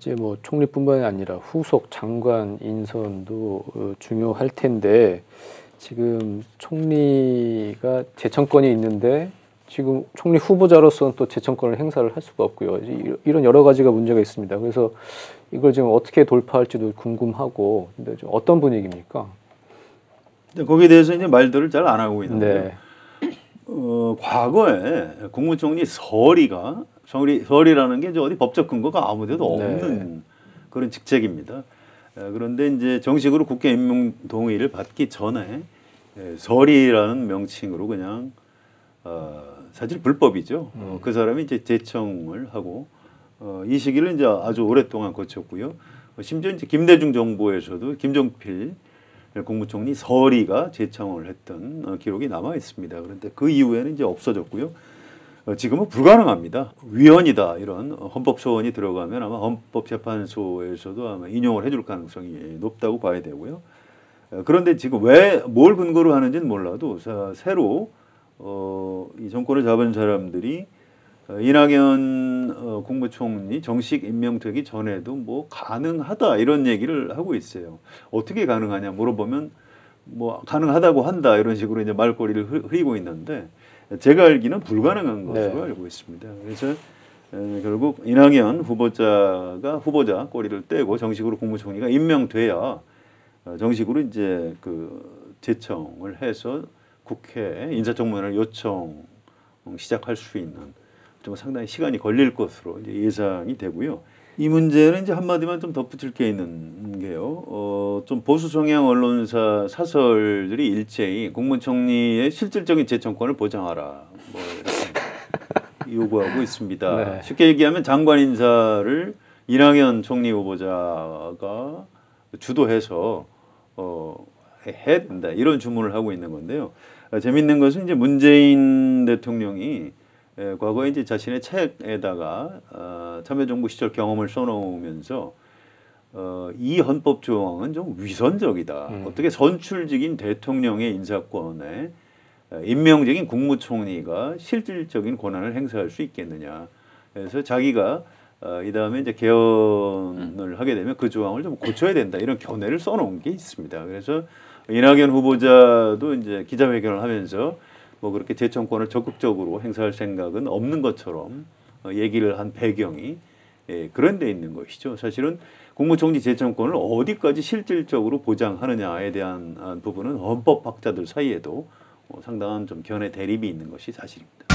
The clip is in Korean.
이제 뭐 총리뿐만이 아니라 후속 장관 인선도 중요할 텐데 지금 총리가 재청권이 있는데 지금 총리 후보자로서는 또 재청권을 행사를 할 수가 없고요. 이런 여러 가지가 문제가 있습니다. 그래서 이걸 지금 어떻게 돌파할지도 궁금하고, 근데 좀 어떤 분위기입니까? 거기에 대해서 이제 말들을 잘 안 하고 있는데요. 네. 과거에 국무총리 서리라는 게 이제 어디 법적 근거가 아무데도 없는 네. 그런 직책입니다. 그런데 이제 정식으로 국회 임명 동의를 받기 전에 서리라는 명칭으로 그냥 사실 불법이죠. 그 사람이 이제 제청을 하고 이 시기를 이제 아주 오랫동안 거쳤고요. 심지어 이제 김대중 정부에서도 김종필 국무총리 서리가 제청을 했던 기록이 남아 있습니다. 그런데 그 이후에는 이제 없어졌고요. 지금은 불가능합니다. 위헌이다 이런 헌법 소원이 들어가면 아마 헌법재판소에서도 아마 인용을 해줄 가능성이 높다고 봐야 되고요. 그런데 지금 왜 뭘 근거로 하는지는 몰라도 새로 이 정권을 잡은 사람들이 이낙연 국무총리 정식 임명되기 전에도 뭐 가능하다 이런 얘기를 하고 있어요. 어떻게 가능하냐 물어보면 뭐 가능하다고 한다 이런 식으로 이제 말꼬리를 흐리고 있는데 제가 알기는 불가능한 것으로 네. 알고 있습니다. 그래서 결국 이낙연 후보자 꼬리를 떼고 정식으로 국무총리가 임명돼야 정식으로 이제 그 제청을 해서 국회 인사청문회를 요청 시작할 수 있는 좀 상당히 시간이 걸릴 것으로 이제 예상이 되고요. 이 문제는 이제 한마디만 좀 덧붙일 게 있는 게요. 좀 보수 성향 언론사 사설들이 일제히 국무총리의 실질적인 재청권을 보장하라 뭐 이렇게 요구하고 있습니다. 네. 쉽게 얘기하면 장관 인사를 이낙연 총리 후보자가 주도해서 해야 된다 이런 주문을 하고 있는 건데요. 재밌는 것은 이제 문재인 대통령이 과거에 이제 자신의 책에다가 참여정부 시절 경험을 써놓으면서 이 헌법 조항은 좀 위선적이다. 어떻게 선출직인 대통령의 인사권에 임명직인 국무총리가 실질적인 권한을 행사할 수 있겠느냐. 그래서 자기가 이 다음에 이제 개헌을 하게 되면 그 조항을 좀 고쳐야 된다. 이런 견해를 써놓은 게 있습니다. 그래서 이낙연 후보자도 이제 기자회견을 하면서 뭐 그렇게 재청권을 적극적으로 행사할 생각은 없는 것처럼 얘기를 한 배경이 그런 데 있는 것이죠. 사실은 국무총리 재청권을 어디까지 실질적으로 보장하느냐에 대한 부분은 헌법학자들 사이에도 상당한 좀 견해 대립이 있는 것이 사실입니다.